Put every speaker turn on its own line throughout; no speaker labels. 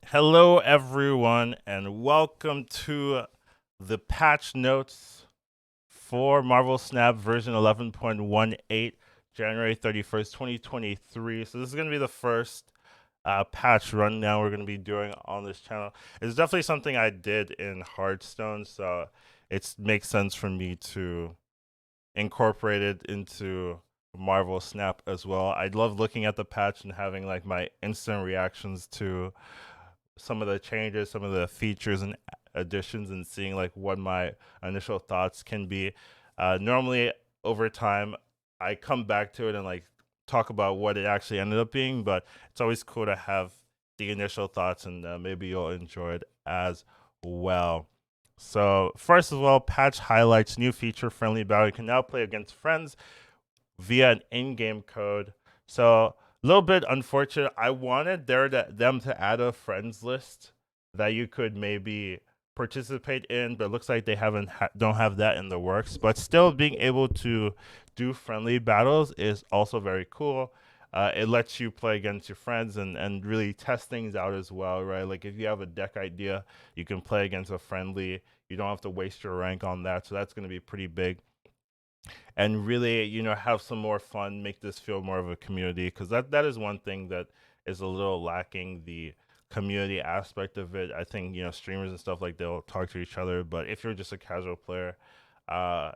Hello, everyone, and welcome to the patch notes for Marvel Snap version 11.18, January 31st, 2023. So, this is going to be the first patch rundown we're going to be doing on this channel. It's definitely something I did in Hearthstone, so it makes sense for me to incorporate it into Marvel Snap as well. I love looking at the patch and having like my instant reactions to some of the changes, some of the features and additions, and seeing like what my initial thoughts can be. Normally, over time, I come back to it and like talk about what it actually ended up being, but it's always cool to have the initial thoughts, and maybe you'll enjoy it as well. So, first of all, patch highlights new feature friendly battle. You can now play against friends via an in-game code. So a little bit unfortunate. I wanted them to add a friends list that you could maybe participate in, but it looks like they don't have that in the works. But still, being able to do friendly battles is also very cool. It lets you play against your friends and really test things out as well, right? Like if you have a deck idea, you can play against a friendly. You don't have to waste your rank on that, so that's going to be pretty big and really, have some more fun, make this feel more of a community, because that is one thing that is a little lacking, the community aspect of it. I think, streamers and stuff, like, they'll talk to each other, but if you're just a casual player, uh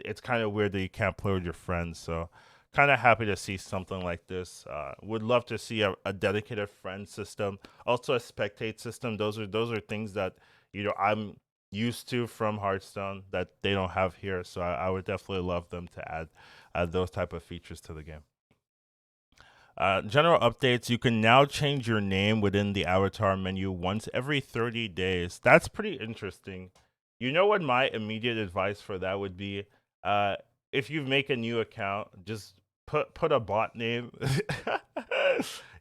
it's kind of weird that you can't play with your friends. So kind of happy to see something like this. Would love to see a dedicated friend system, also a spectate system. Those are things that I'm used to from Hearthstone that they don't have here. So I would definitely love them to add those type of features to the game. General updates: you can now change your name within the avatar menu once every 30 days. That's pretty interesting. You know what my immediate advice for that would be? Uh, if you make a new account, just put a bot name,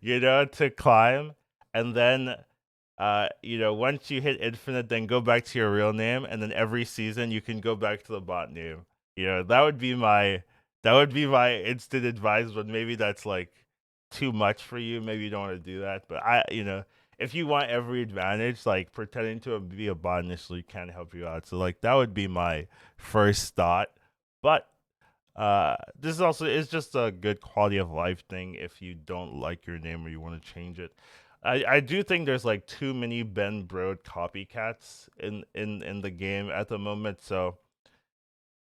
to climb, and then once you hit infinite, then go back to your real name, and then every season you can go back to the bot name. That would be my instant advice, but maybe that's like too much for you. Maybe you don't want to do that. But if you want every advantage, like pretending to be a bot initially can help you out. So like that would be my first thought. But this is also it's just a good quality of life thing if you don't like your name or you want to change it. I do think there's like too many Ben Brode copycats in the game at the moment, so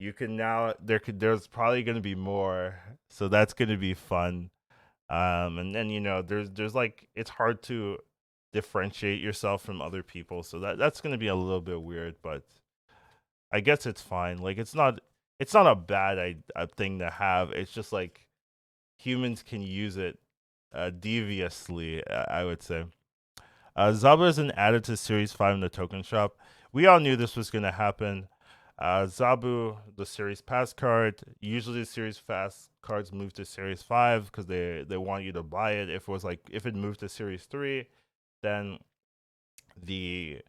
you can now there's probably going to be more, so that's going to be fun. And then there's like it's hard to differentiate yourself from other people, so that's going to be a little bit weird, but I guess it's fine. Like it's not a bad thing to have. It's just like humans can use it deviously, I would say. Zaba isn't added to Series 5 in the token shop. We all knew this was going to happen. Zabu, the Series Pass card, usually the Series Pass cards move to Series 5 because they want you to buy it. If it moved to Series 3, then the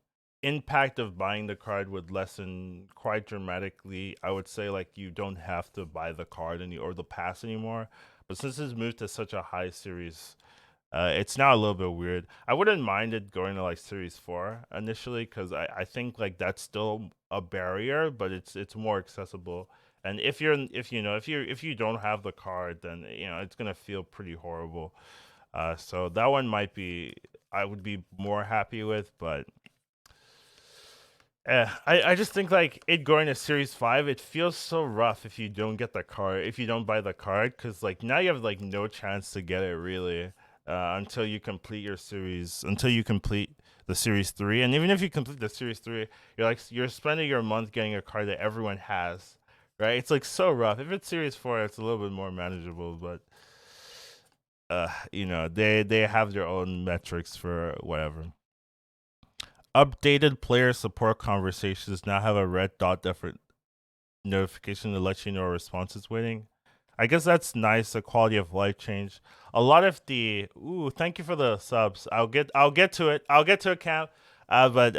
impact of buying the card would lessen quite dramatically. I would say like you don't have to buy the card or the pass anymore. But since it's moved to such a high series, it's now a little bit weird. I wouldn't mind it going to like Series 4 initially because I think like that's still a barrier, but it's more accessible. And if you don't have the card, then it's gonna feel pretty horrible. So that one might be I would be more happy with, but I just think like it going to Series 5, it feels so rough if you don't get the card, if you don't buy the card, because like now you have like no chance to get it really until you complete until you complete the Series 3. And even if you complete the Series 3, you're spending your month getting a card that everyone has, right? It's like so rough. If it's Series 4, it's a little bit more manageable, but they have their own metrics for whatever. Updated player support conversations now have a red dot different notification to let you know a response is waiting. I guess that's nice, a quality of life change. A lot of the thank you for the subs. I'll get to it. I'll get to it, Cam. But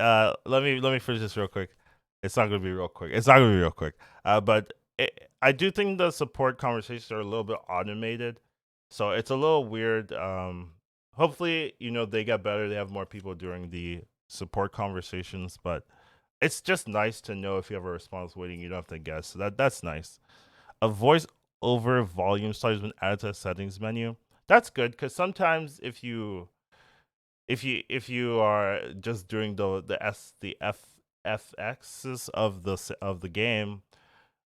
let me finish this real quick. It's not gonna be real quick. It's not gonna be real quick. But I do think the support conversations are a little bit automated, so it's a little weird. hopefully, they get better. They have more people during the support conversations, but it's just nice to know if you have a response waiting, you don't have to guess. So that's nice. A voice over volume size has been added to the settings menu. That's good because sometimes if you are just doing the FXs of the game,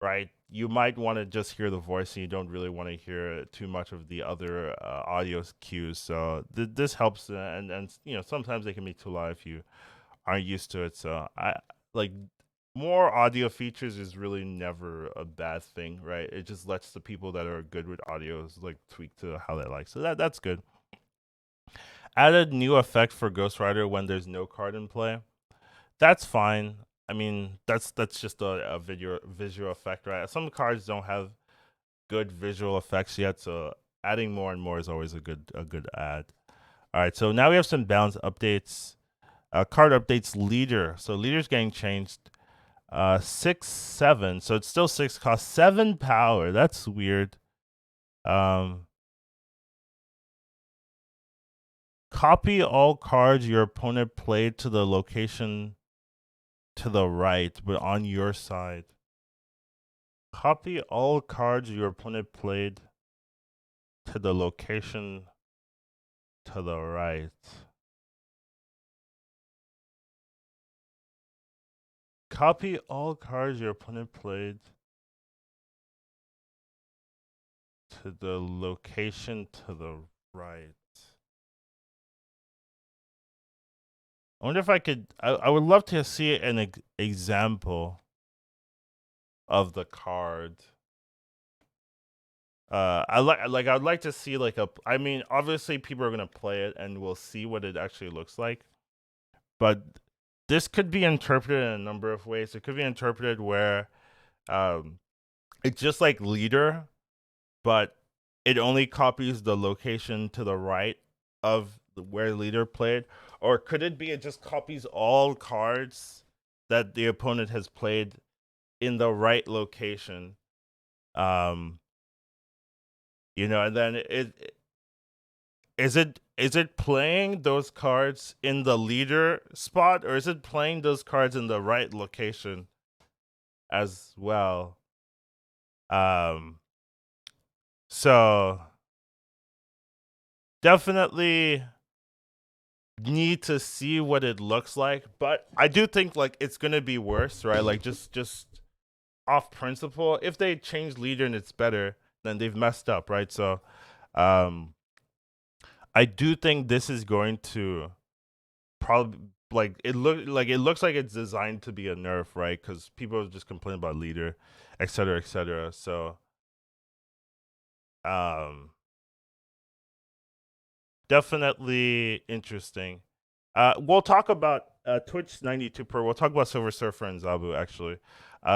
right? You might want to just hear the voice, and you don't really want to hear too much of the other audio cues. So this helps, and sometimes they can be too loud if you aren't used to it. So I like more audio features is really never a bad thing, right? It just lets the people that are good with audios like tweak to how they like. So that's good. Added new effect for Ghost Rider when there's no card in play. That's fine. I mean, that's just a visual effect, right? Some cards don't have good visual effects yet, so adding more and more is always a good add. All right, so now we have some balance updates. Card updates leader. So leader's getting changed. 6-7. So it's still 6 cost, 7 power. That's weird. Um Copy all cards your opponent played to the location to the right, but on your side. Copy all cards your opponent played to the location to the right. Copy all cards your opponent played to the location to the right. I wonder if I could. I would love to see an example of the card. I'd like to see like a. I mean, obviously people are gonna play it and we'll see what it actually looks like. But this could be interpreted in a number of ways. It could be interpreted where um, it's just like leader, but it only copies the location to the right of where leader played, or could it be it just copies all cards that the opponent has played in the right location? Um, and then is it playing those cards in the leader spot, or is it playing those cards in the right location as well? Um, so definitely need to see what it looks like, but I do think like it's gonna be worse, right? Like just off principle, if they change leader and it's better, then they've messed up, right? So um I do think this is going to probably like it looks like it's designed to be a nerf, right? Because people just complain about leader, etc., etc. So um definitely interesting. We'll talk about Twitch 92 per. We'll talk about Silver Surfer and Zabu actually.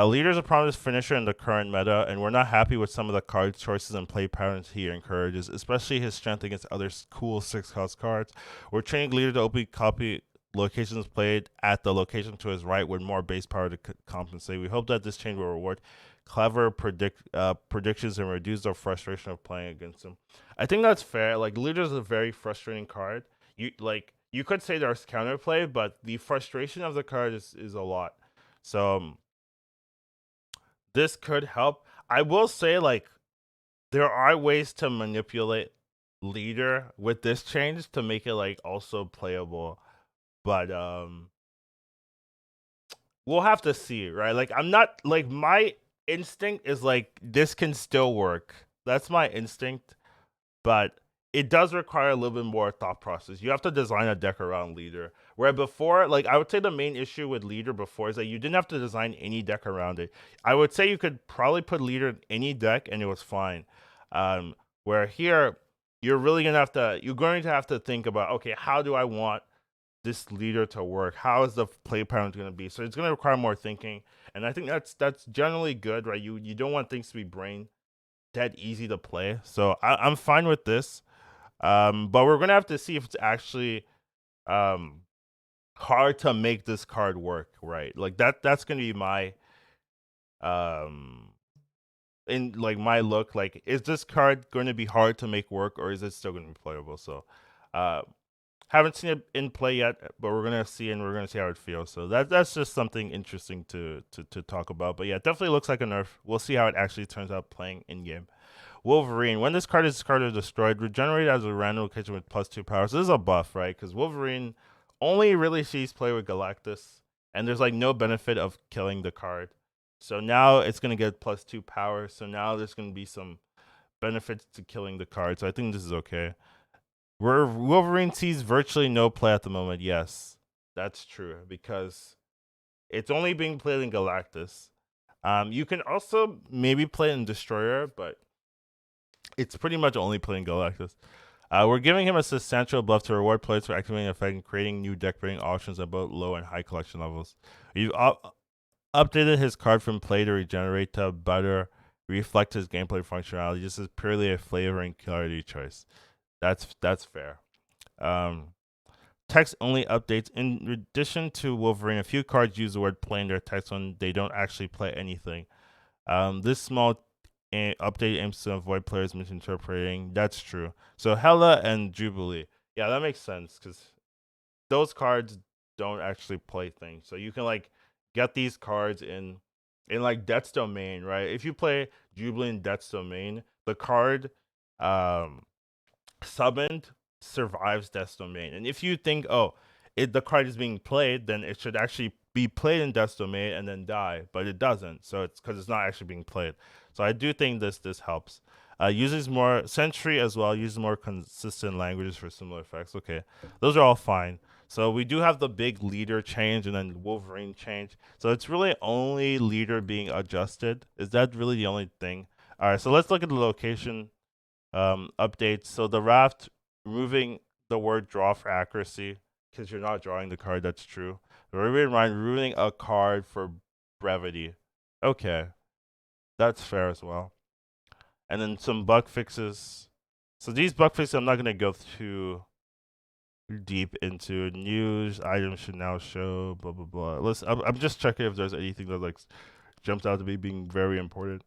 Leader's a prominent finisher in the current meta, and we're not happy with some of the card choices and play patterns he encourages, especially his strength against other cool 6-cost cards. We're training Leader to open copy locations played at the location to his right with more base power to compensate. We hope that this change will reward clever predictions and reduce the frustration of playing against him. I think that's fair. Like Leader is a very frustrating card. You could say there's counterplay, but the frustration of the card is a lot. So this could help. I will say like there are ways to manipulate leader with this change to make it like also playable. But we'll have to see, right? Like I'm not like my instinct is like this can still work. That's my instinct, but it does require a little bit more thought process. You have to design a deck around leader. Where before, like I would say the main issue with leader before is that you didn't have to design any deck around it. I would say you could probably put leader in any deck and it was fine. Where here you're going to have to think about, okay, how do I want this leader to work? How is the play pattern going to be? So it's going to require more thinking, and I think that's generally good, right? You don't want things to be brain dead easy to play. So I'm fine with this. But we're gonna have to see if it's actually um hard to make this card work, right? Like that's gonna be my um in like my look. Like, is this card going to be hard to make work, or is it still gonna be playable? So Uh, haven't seen it in play yet, but we're gonna see and we're gonna see how it feels. So that's just something interesting to talk about. But yeah, it definitely looks like a nerf. We'll see how it actually turns out playing in game. Wolverine. When this card is discarded or destroyed, regenerate as a random location with +2 power. So this is a buff, right? Because Wolverine only really sees play with Galactus, and there's like no benefit of killing the card. So now it's gonna get +2 power. So now there's gonna be some benefits to killing the card. So I think this is okay. Where Wolverine sees virtually no play at the moment, yes, that's true because it's only being played in Galactus. You can also maybe play in Destroyer, but it's pretty much only playing Galactus. We're giving him a substantial buff to reward players for activating effect and creating new deck building options at both low and high collection levels. We've updated his card from play to regenerate to better reflect his gameplay functionality. This is purely a flavor and clarity choice. That's fair. Um, Text only updates. In addition to Wolverine, a few cards use the word play in their text when they don't actually play anything. This small update aims to avoid players misinterpreting. That's true. So Hela and Jubilee. Yeah, that makes sense because those cards don't actually play things. So you can like get these cards in like Death's Domain, right? If you play Jubilee in Death's Domain, the card um summoned survives Death's Domain. And if you think, oh, the card is being played, then it should actually be played in Death's Domain and then die, but it doesn't. So it's because it's not actually being played. So I do think this helps. Uses more Sentry as well. Uses more consistent languages for similar effects. Okay, those are all fine. So we do have the big leader change and then Wolverine change. So it's really only leader being adjusted. Is that really the only thing? All right, so let's look at the location updates. So the raft removing the word draw for accuracy because you're not drawing the card. That's true. Removing a card for brevity. Okay, that's fair as well. And then some bug fixes. So these bug fixes, I'm not gonna go too deep into. News items should now show blah blah blah. I'm just checking if there's anything that like jumps out to me being very important.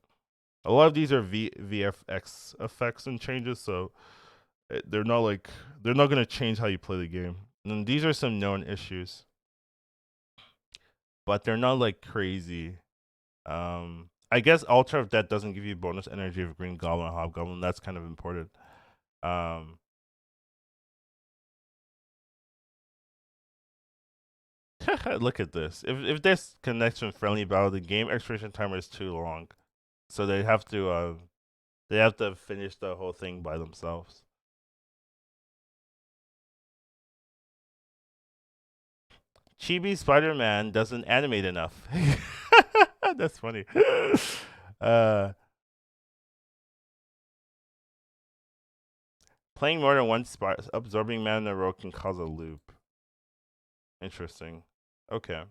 A lot of these are VFX effects and changes, so they're not like they're not gonna change how you play the game. And these are some known issues, but they're not like crazy. I guess Altar of Death doesn't give you bonus energy of Green Goblin or Hobgoblin. That's kind of important. Um, look at this. If this connection friendly battle, the game expiration timer is too long, so they have to finish the whole thing by themselves. Chibi Spider Man doesn't animate enough. That's funny. Uh, Playing more than one spot, absorbing mana in a row can cause a loop. Interesting. Okay.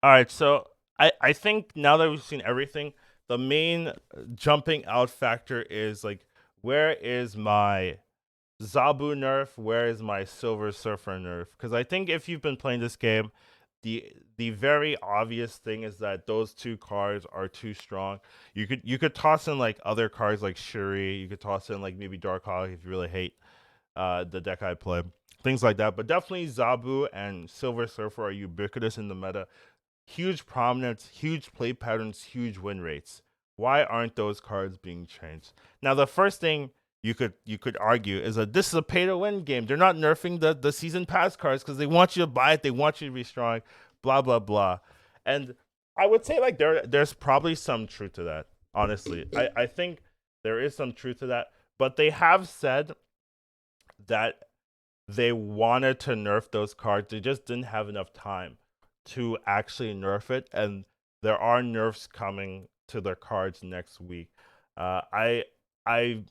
All right. So I think now that we've seen everything, the main jumping out factor is like, where is my Zabu nerf? Where is my Silver Surfer nerf? Because I think if you've been playing this game, the very obvious thing is that those two cards are too strong. You could toss in like other cards like Shuri. You could toss in like maybe Darkhawk if you really hate the deck I play. Things like that. But definitely Zabu and Silver Surfer are ubiquitous in the meta. Huge prominence, huge play patterns, huge win rates. Why aren't those cards being changed? Now the first thing you could argue is that this is a pay to win game. They're not nerfing the season pass cards because they want you to buy it, they want you to be strong, blah blah blah. And I would say like there's probably some truth to that. Honestly, I think there is some truth to that. But they have said that they wanted to nerf those cards. They just didn't have enough time to actually nerf it, and there are nerfs coming to their cards next week. I I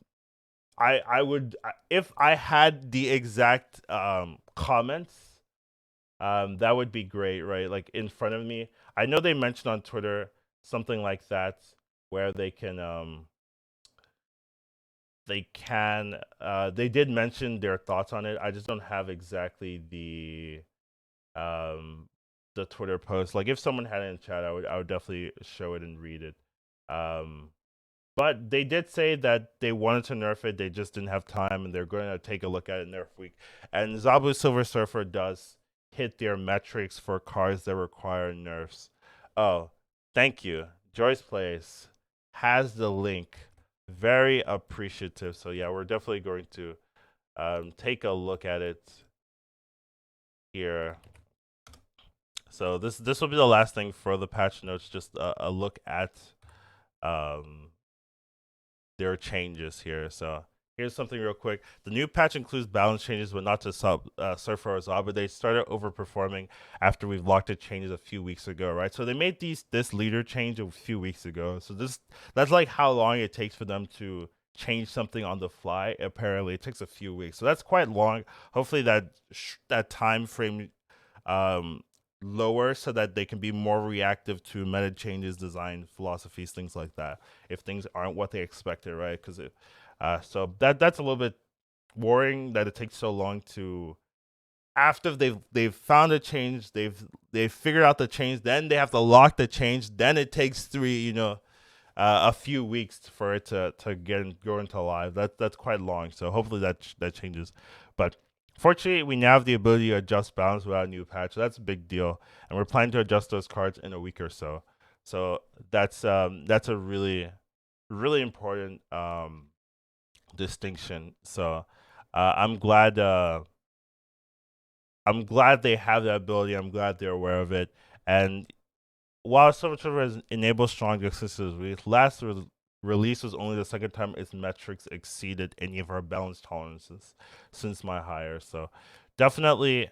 I would if I had the exact comments, that would be great, right? Like in front of me. I know they mentioned on Twitter something like that where they did mention their thoughts on it. I just don't have exactly um the Twitter post. Like if someone had it in chat, I would definitely show it and read it. Um But they did say that they wanted to nerf it, they just didn't have time, and they're going to take a look at it nerf week. And Zabu Silver Surfer does hit their metrics for cards that require nerfs. Oh, thank you. Joyce Place has the link. Very appreciative. So yeah, we're definitely going to take a look at it here. So this will be the last thing for the patch notes. Just a look at um, their changes here. So here's something real quick. The new patch includes balance changes, but not to Surfer or Zob, but they started overperforming after we've locked the changes a few weeks ago, right? So they made this leader change a few weeks ago. So that's like how long it takes for them to change something on the fly. Apparently, it takes a few weeks, so that's quite long. Hopefully, that time frame um, lower so that they can be more reactive to meta changes, design philosophies, things like that. If things aren't what they expected, right? Because so that's a little bit worrying that it takes so long to after they've found a change, they've figured out the change, then they have to lock the change, then it takes a few weeks for it to go into live. That's quite long. So hopefully that changes. But fortunately, we now have the ability to adjust balance without a new patch. So that's a big deal, and we're planning to adjust those cards in a week or so. So that's a really important distinction. So I'm glad they have that ability. I'm glad they're aware of it. And while Silver Surfer has enabled strong accessories, release was only the second time its metrics exceeded any of our balance tolerances since my hire. So definitely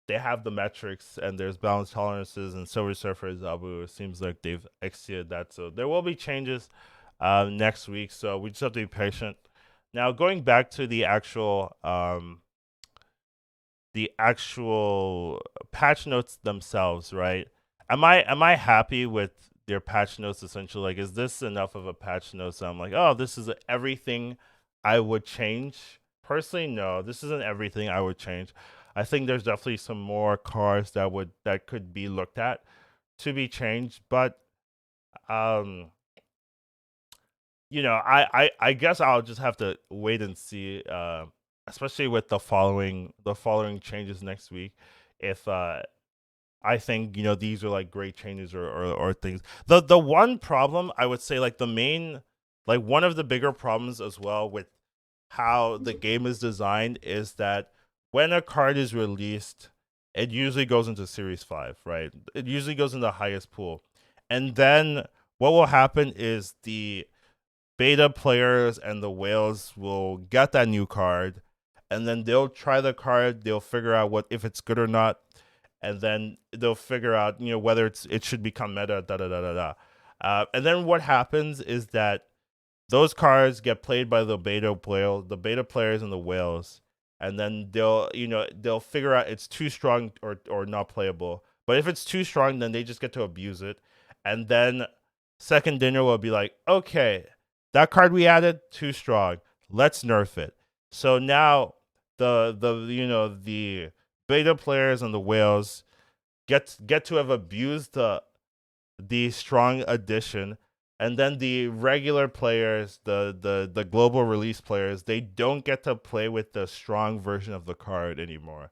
they have the metrics and there's balance tolerances, and Silver Surfer Zabu, it seems like they've exceeded that. So there will be changes next week. So we just have to be patient. Now going back to the actual patch notes themselves, right? Am I happy with their patch notes essentially? Like, is this enough of a patch note? So I'm like, oh, this is everything I would change. Personally, no, this isn't everything I would change. I think there's definitely some more cards that could be looked at to be changed, but um I guess I'll just have to wait and see, especially with the following changes next week. If I think these are like great changes or things. The one problem I would say, like the main, like one of the bigger problems as well with how the game is designed is that when a card is released, it usually goes into Series 5, right? It usually goes in the highest pool. And then what will happen is the beta players and the whales will get that new card, and then they'll try the card, they'll figure out what if it's good or not, and then they'll figure out whether it should become meta, da da da da da. And then what happens is that those cards get played by the beta players and the whales, and then they'll figure out it's too strong or not playable. But if it's too strong, then they just get to abuse it, and then second dinner will be like, okay, that card we added too strong, let's nerf it. So now the beta players and the whales get to have abused the strong addition, and then the regular players, the global release players, they don't get to play with the strong version of the card anymore,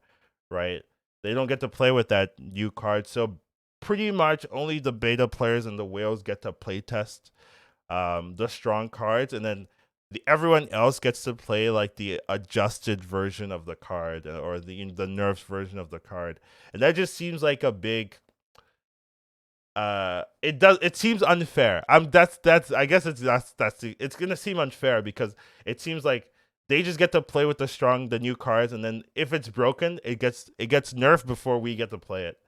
right? They don't get to play with that new card. So pretty much only the beta players and the whales get to play test the strong cards, and then everyone else gets to play like the adjusted version of the card, or the nerfs version of the card. And that just seems like a big it seems unfair. That's I guess it's gonna seem unfair because it seems like they just get to play with the new cards, and then if it's broken, it gets nerfed before we get to play it.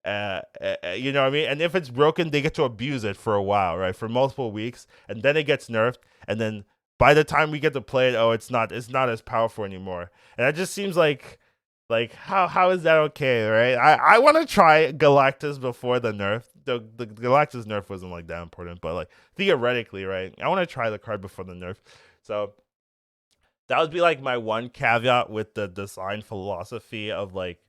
You know what I mean? And if it's broken, they get to abuse it for a while, right? For multiple weeks, and then it gets nerfed, and then by the time we get to play it, oh, it's not as powerful anymore. And that just seems like how is that okay, right? I want to try Galactus before the nerf. The Galactus nerf wasn't like that important, but like theoretically, right? I want to try the card before the nerf. So that would be like my one caveat with the design philosophy of like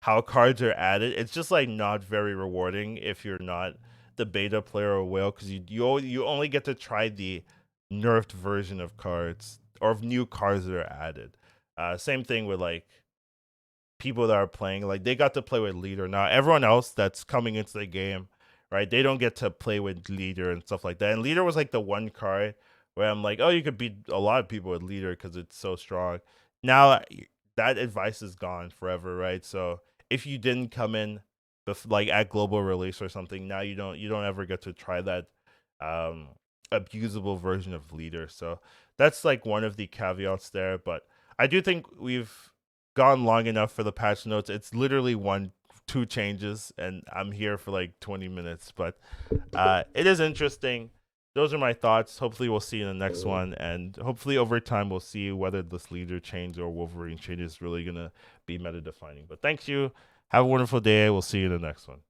how cards are added. It's just like not very rewarding if you're not the beta player or whale, because you only get to try nerfed version of cards or of new cards that are added. Same thing with like people that are playing, like they got to play with leader. Now everyone else that's coming into the game, right, they don't get to play with leader and stuff like that. And leader was like the one card where I'm like, oh, you could beat a lot of people with leader because it's so strong. Now that advice is gone forever, right? So if you didn't come in like at global release or something, now you don't ever get to try that um abusable version of leader. So that's like one of the caveats there. But I do think we've gone long enough for the patch notes. It's literally two changes, and I'm here for like 20 minutes. But it is interesting. Those are my thoughts. Hopefully, we'll see in the next one, and hopefully, over time, we'll see whether this leader change or Wolverine change is really gonna be meta defining. But thanks you. Have a wonderful day. We'll see you in the next one.